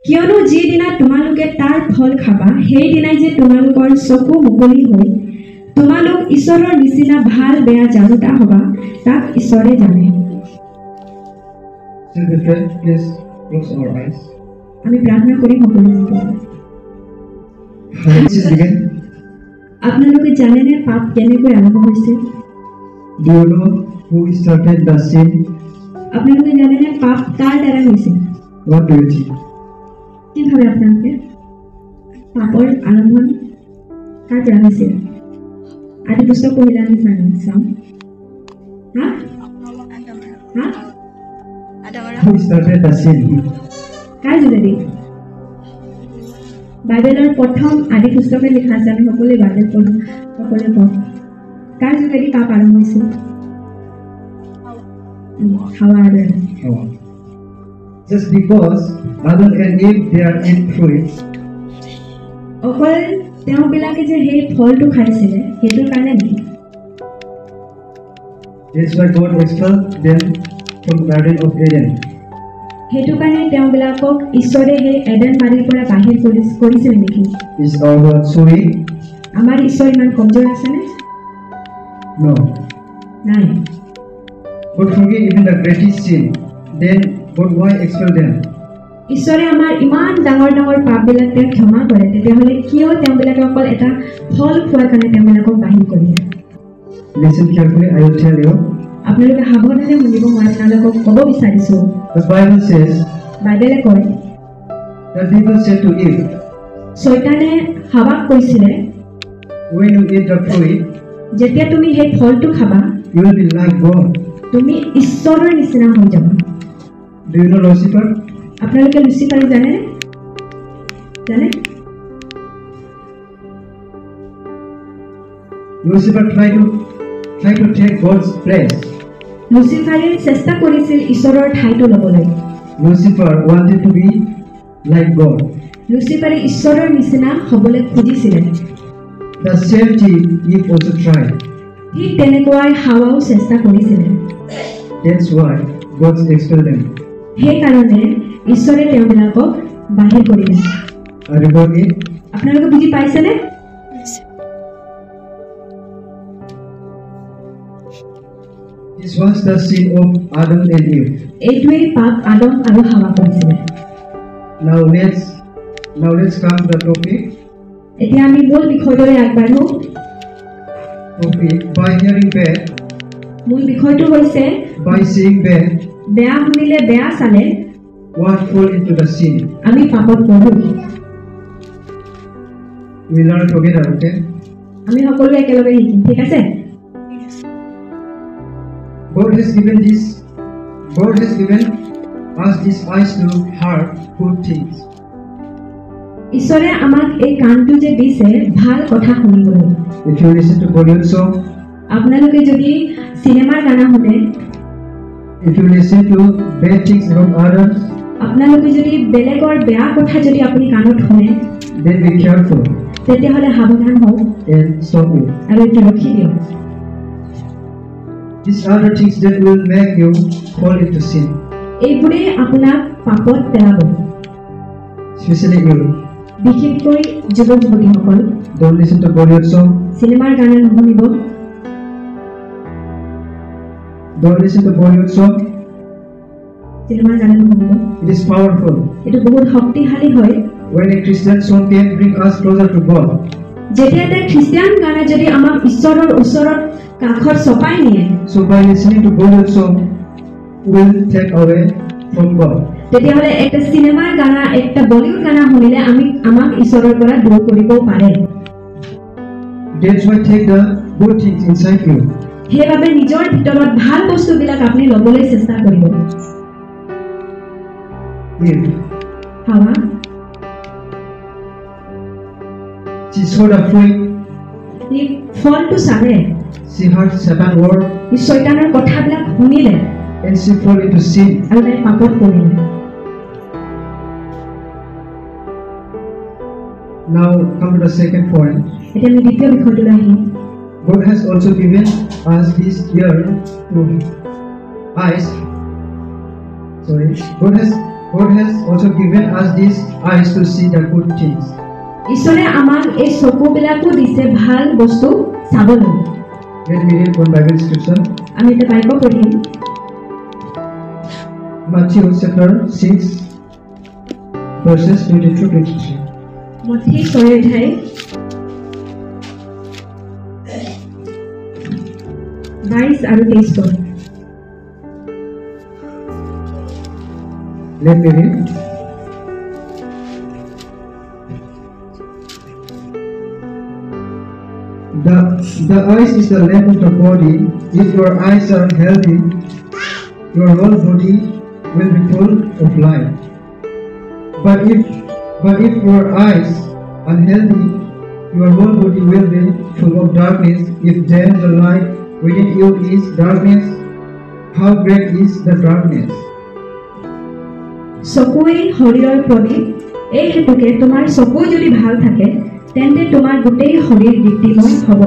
কিয়নো যিদিনা তোমালোকে তাৰ ফল খাবা সেইদিনাই যে তোমালোকৰ চকু মুকলি হৈ তোমালোক ঈশ্বৰৰ নিচিনা ভাল বেয়া জানোতা হবা তাক ঈশ্বৰে জানে। আমি প্ৰাৰ্থনা কৰি সকলোকে আপোনালোকে জানেনে পাপ কেনেকৈ আৰম্ভ হৈছিল? আপোনালোকে জানেনে পাপ কাৰ দ্বাৰা হৈছিল? কি ভাবে আপোনালোকে পাপৰ আৰম্ভণি কাৰ পৰা হৈছিল? আদি পুস্তক পঢ়িলে আমি চাম। কাৰ যোগেদি? বাইবেলৰ প্ৰথম আদি পুস্তকে লিখা আছে, আমি সকলোৱে বাইবেল পঢ়ো, সকলোৱে পঢ়ো। কাৰ যোগেদি পাপ আৰম্ভ হৈছিল? হাৱা আৰু Just because Adam and Eve they are in fruit. অকল তেওঁবিলাকে যে সেই ফলটো খাইছিলে সেইটোৰ কাৰণে নেকি? That's why God expelled them from the Garden of Eden. সেইটো কাৰণে তেওঁবিলাকক ঈশ্বৰে সেই এডেন বাৰীৰ পৰা বাহিৰ কৰিছিল নেকি? Is our God so weak? আমাৰ ঈশ্বৰ ইমান কমজোৰ আছেনে? No. নাই। God forgive even the greatest sin. Then God why expel them? ঈশ্বৰে আমাৰ ইমান ডাঙৰ ডাঙৰ পাপবিলাক তেওঁ ক্ষমা কৰে, তেতিয়াহ'লে কিয় তেওঁবিলাকে অকল এটা ফল খোৱাৰ কাৰণে তেওঁবিলাকক বাহিৰ কৰিলে? Listen carefully, I will tell you. আপোনালোকে সাৱধানে শুনিব, মই আপোনালোকক ক'ব বিচাৰিছোঁ। The Bible says, বাইবেলে কয়, the devil said to Eve, শয়তানে হাৱাক কৈছিলে, when you eat the fruit, যেতিয়া তুমি সেই ফলটো খাবা, you will be like God. তুমি ঈশ্বৰৰ নিচিনা হৈ যাবা। Do you know Lucifer? আপোনালোকে লুচিফাৰক জানেনে? জানে? Lucifer tried to take God's place. লুচিফাৰে চেষ্টা কৰিছিল ঈশ্বৰৰ ঠাইটো ল'বলৈ। Lucifer wanted to be like God. লুচিফাৰে ঈশ্বৰৰ নিচিনা হ'বলৈ খুজিছিলে। The same thing Eve also tried. ঠিক তেনেকুৱাই হাৱাও চেষ্টা কৰিছিলে। That's why God expelled them. সেইকাৰণে ঈশ্বৰে তেওঁবিলাকক বাহিৰ কৰিলে। Are you got it? আপোনালোকে বুজি পাইছেনে? This was the sin of Adam and Eve. এইটোৱেই পাপ আদম আৰু হাৱা কৰিছিলে। Now let's come to the topic. এতিয়া আমি মূল বিষয়টোলৈ আগবাঢ়ো। Topic by hearing bad. মূল বিষয়টো হৈছে By seeing bad. বেয়া শুনিলে বেয়া চালে One fall into the sin. আমি পাপত পৰো। We learn together, okay? আমি সকলোৱে একেলগে শিকিম, ঠিক আছে? God has given us these eyes to hear good things. ঈশ্বৰে আমাক এই কাণটো যে দিছে ভাল কথা শুনিবলৈ। If you listen to Bollywood song, আপোনালোকে যদি চিনেমাৰ গানা শুনে, if you listen to bad things about others, আপোনালোকে যদি বেলেগৰ বেয়া কথা যদি আপুনি কাণত শুনে, then be careful তেতিয়াহ'লে সাৱধান হওক and stop it. আৰু এইটো ৰখি দিয়ক। These are the things that will make you fall into sin. এইবোৰেই আপোনাক পাপত পেলাব। Especially you. বিশেষকৈ যুৱক যুৱতীসকল Don't listen to Bollywood song. চিনেমাৰ গানা নুশুনিব। Don't listen to Bollywood song. চিনেমাৰ গানা নুশুনিব। It is powerful. এইটো বহুত শক্তিশালী হয়। When a Christian song can bring us closer to God. যেতিয়া এটা খ্ৰীষ্টিয়ান গানা যদি আমাক ঈশ্বৰৰ ওচৰত কাষত চপাই নিয়ে, So by listening to Bollywood song, will take away from God. তেতিয়াহ'লে একটা চিনেমাৰ গানা, একটা বলিউড গানা শুনিলে আমাক ঈশ্বৰৰ পৰা দূৰ কৰিবও পাৰে। That's why take the good things inside you. সেইবাবে নিজৰ ভিতৰত ভাল বস্তুবিলাক আপুনি ল'বলৈ চেষ্টা কৰিব। হাৱা She saw the fruit. এই ফলটো চালে, She heard Satan's word শয়তানৰ কথাবিলাক শুনিলে and she fell into sin. আৰু তাই পাপত পৰিলে। Now come to the second point. এতিয়া আমি দ্বিতীয় বিষয়টোলৈ আহিম। God has also given us His ear to eyes. God has God has also given us these eyes to see the good things. ঈশ্বৰে আমাক এই চকুবিলাকো দিছে ভাল বস্তু চাবলৈ। Let me read one Bible scripture. আমি এটা বাক্য পঢ়িম। Matthew chapter 6 verses 22-23. মথি 6 অধ্যায় 22 আৰু 23 পদ। Let me read. The eyes is the lamp of the body. If your eyes are healthy, your whole body will be full of light. But if your eyes unhealthy, your whole body will be full of darkness. If then the light within you is darkness, how great is the darkness? চকুৱে শৰীৰৰ প্ৰদীপ। এই হেতুকে তোমাৰ চকু যদি ভাল থাকে তেন্তে তোমাৰ গোটেই শৰীৰ দীপ্তিময় হ'ব,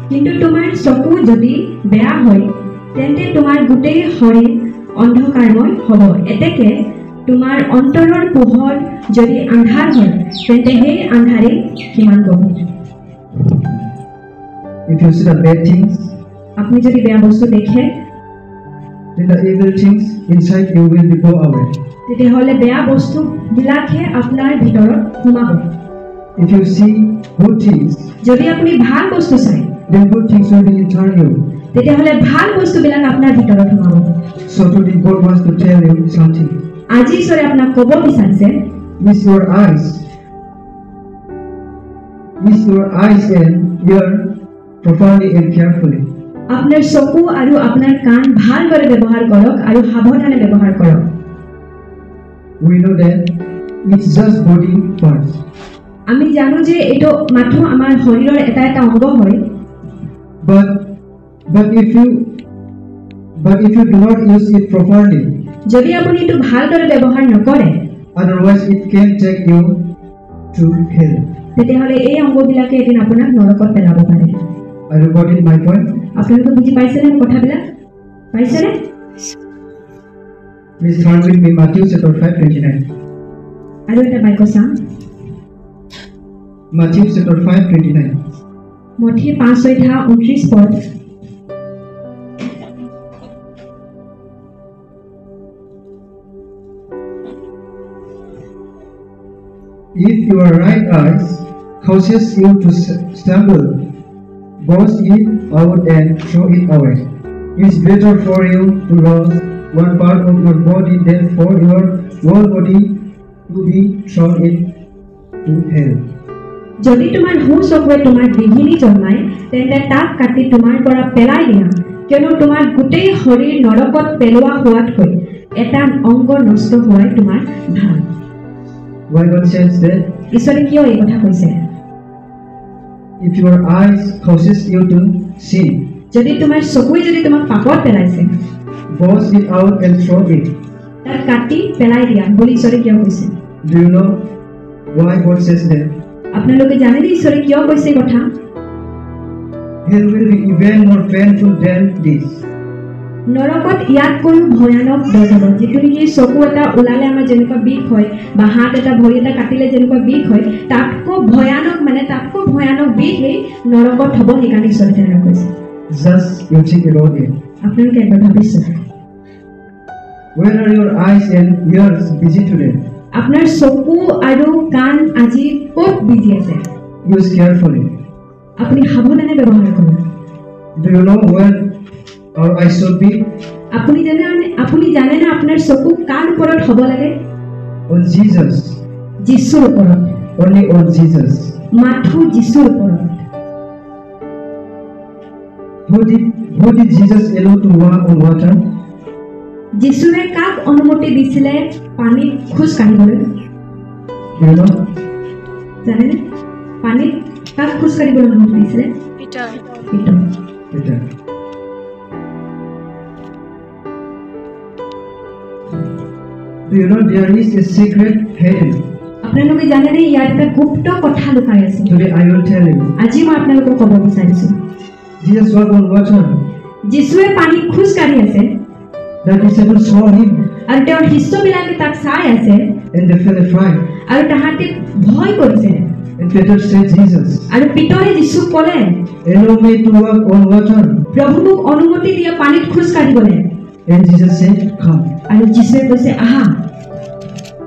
কিন্তু তোমাৰ চকু যদি বেয়া হয় তেন্তে তোমাৰ গোটেই শৰীৰ অন্ধকাৰময় হ'ব। এতেকে তোমাৰ অন্তৰৰ পোহৰ যদি আন্ধাৰ হয় তেন্তে সেই আন্ধাৰে কিমান গভীৰ। If you see the bad things, আপুনি যদি বেয়া বস্তু দেখে then the evil things inside you will go away. তেতিয়াহ'লে বেয়া বস্তুবিলাকহে আপোনাৰ ভিতৰত সোমাব। If you see good things, যদি আপুনি ভাল বস্তু চায় then good things will be inside you. তেতিয়াহ'লে ভাল বস্তুবিলাক আপোনাৰ ভিতৰত সোমাব। So today God wants to tell you something. আজি ঈশ্বৰে আপোনাক ক'ব বিচাৰিছে, Is your eyes and ear properly and carefully. আপোনাৰ চকু আৰু আপোনাৰ কাণ ভালদৰে ব্যৱহাৰ কৰক আৰু সাৱধানে ব্যৱহাৰ কৰক। We know that it's just body parts. আমি জানো যে এইটো মাথো আমাৰ শৰীৰৰ এটা এটা অংগ হয়। But if you do not use it properly, যদি আপুনি এইটো ভালদৰে ব্যৱহাৰ নকৰে otherwise it can take you to hell. তেতিয়াহ'লে এই অংগবিলাকে এদিন আপোনাক নৰকত পেলাব পাৰে। I got it my point. আপোনালোকে বুজি পাইছেনে কথাবিলাক? পাইছেনে? Please turn with me Matthew chapter 5:29. আৰু এটা বাক্য চাম। Matthew chapter 5:29. মথি 5:29 পদ। If your right eye causes you to stumble, wash it out and throw it away. It's better for you to lose one part of your body than for your whole body to be thrown into hell. যদি তোমাৰ সু চকুৱে তোমাৰ বিঘিনি জন্মায় তেন্তে তাক কাটি তোমাৰ পৰা পেলাই দিয়া, কিয়নো তোমাৰ গোটেই শৰীৰ নৰকত পেলোৱা হোৱাতকৈ এটা অংগ নষ্ট হোৱাই তোমাৰ ভাল। Why God says that? ঈশ্বৰে কিয় এই কথা কৈছে? If your eyes causes you to sin, যদি তোমাৰ চকুৱে যদি তোমাক পাপত পেলাইছে wash it out and throw it. তাক কাটি পেলাই দিয়া বুলি ঈশ্বৰে কিয় কৈছে? Do you know why God says that? আপোনালোকে জানেনে ঈশ্বৰে কিয় কৈছে কথা? Hell will be even more painful than this. নৰকত ইয়াতকৈও ভয়ানক দৰ্দ, যিটো নেকি চকু এটা ওলালে আমাৰ যেনেকুৱা বিষ হয় বা হাত এটা ভৰি এটা কাটিলে যেনেকুৱা বিষ হয়, তাতকৈ ভয়ানক বিষ এই নৰকত হ'ব। সেইকাৰণে ঈশ্বৰে তেনেকৈ কৈছে। Just you think about it. আপোনালোকে একবাৰ ভাবিছে, Where are your eyes and ears busy today? আপোনাৰ চকু আৰু কাণ আজি ক'ত বিজি আছে? Use carefully. আপুনি সাৱধানে ব্যৱহাৰ কৰক। Do you know where our eyes should be? আপুনি জানেনে আপোনাৰ চকু কাৰ ওপৰত হ'ব লাগে? On Jesus. যীশুৰ ওপৰত। Only on Jesus. মাথো যীশুৰ ওপৰত। Who did Jesus allow to walk on water? যীশুৱে কাক অনুমতি দিছিলে পানীত খোজ কাঢ়িবলৈ? Do you know? জানেনে? পানীত কাক খোজ কাঢ়িবলৈ অনুমতি দিছিলে? Peter. Peter. Do you know there is a secret hidden? আপোনালোকে জানেনে ইয়াত এটা গুপ্ত কথা লুকাই আছে? Today I will tell you. আজি মই আপোনালোকক ক'ব বিচাৰিছো। Jesus walked on water. যীশুৱে পানীত খোজ কাঢ়ি আছে। The disciples saw him আৰু তেওঁৰ শিষ্যবিলাকে তাক চাই আছে and they felt afraid. আৰু তাহাঁতে ভয় কৰিছে And Peter said, Jesus, আৰু পিতৰে যীশুক ক'লে allow me to walk on water. প্ৰভু মোক অনুমতি দিয়া পানীত খোজ কাঢ়িবলৈ And Jesus said, come. আৰু যীশুৱে কৈছে আহা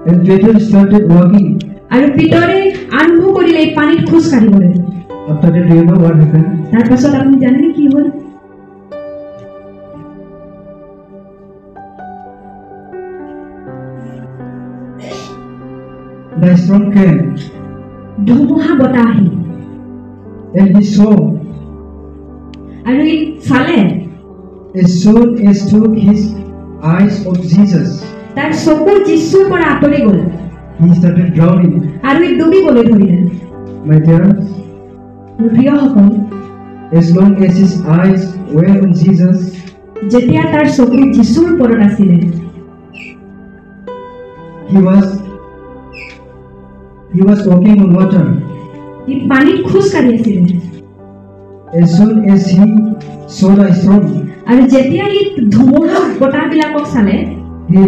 And Peter started walking. আৰু পিতৰে আৰম্ভ কৰিলে এই পানীত খোজ কাঢ়িবলৈ After that, do you know what happened? তাৰ পাছত আপুনি জানেনে কি হ'ল The storm came. ধুমুহা বতাহ আহিল And he saw. আৰু ই চালে As soon as took his eyes of Jesus, তাৰ চকু যীশুৰ পৰা আঁতৰি গ'ল he started drowning. আৰু ই ডুবিবলৈ ধৰিলে My dears, মোৰ প্ৰিয়সকল as long as his eyes were on Jesus, যেতিয়া তাৰ চকু যীশুৰ ওপৰত আছিলে he was walking on water. ই পানীত খোজ কাঢ়ি আছিলে As soon as he saw the storm, আৰু যেতিয়া ই ধুমুহা বতাহবিলাকক চালে he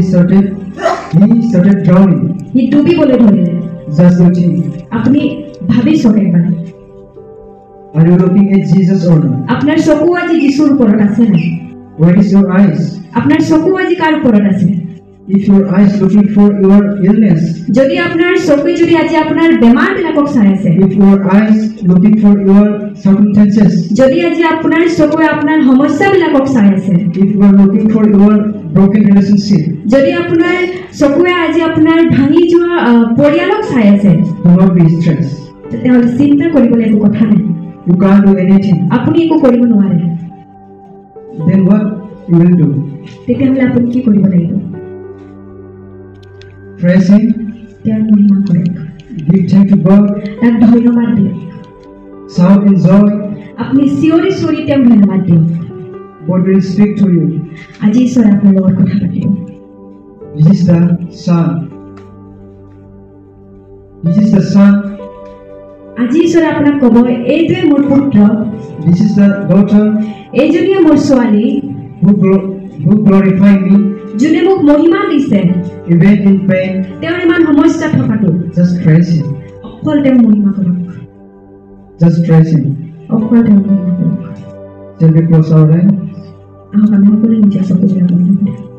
started drowning. ই ডুবিবলৈ ধৰিলে Just you think. আপুনি ভাবি চাওক একবাৰ Are you looking at Jesus or not? আপোনাৰ চকু আজি যীশুৰ ওপৰত আছে নাই Where is your eyes? আপোনাৰ চকু আজি কাৰ ওপৰত আছে If your eyes looking for your illness, যদি আপোনাৰ চকু যদি আজি আপোনাৰ বেমাৰবিলাকক চাই আছে if your eyes looking for your circumstances, যদি আজি আপোনাৰ চকুৱে আপোনাৰ সমস্যাবিলাকক চাই আছে if you are looking for your broken relationship, যদি আপোনাৰ চকুৱে আজি আপোনাৰ ভাঙি যোৱা পৰিয়ালক চাই আছে do not be stressed. তেতিয়াহ'লে চিন্তা কৰিবলৈ একো কথা নাই You can't do anything. আপুনি একো কৰিব নোৱাৰে Then what you will do? তেতিয়াহ'লে আপুনি কি কৰিব লাগিব Praise Him. তেওঁৰ মহিমা কৰক Give thanks to God. তাক ধন্যবাদ দিয়ক Shout in joy. আপুনি চিঞৰি চিঞৰি তেওঁক ধন্যবাদ দিয়ক God will speak to you. আজি ঈশ্বৰে আপোনাৰ লগত কথা পাতিব This is the Son. This is the Son. আজি ঈশ্বৰে আপোনাক ক'ব এইটোৱে মোৰ পুত্ৰ This is the daughter এইজনীয়ে মোৰ ছোৱালী who glorify me, যোনে মোক মহিমা দিছে even in pain. তেওঁৰ ইমান সমস্যা থকাটো Just praise Him. অকল তেওঁ মহিমা কৰক Just praise Him. অকল তেওঁ মহিমা কৰক Shall we close our eyes? আহক আমি সকলোৱে নিজৰ চকুবিলাক বন্ধ কৰি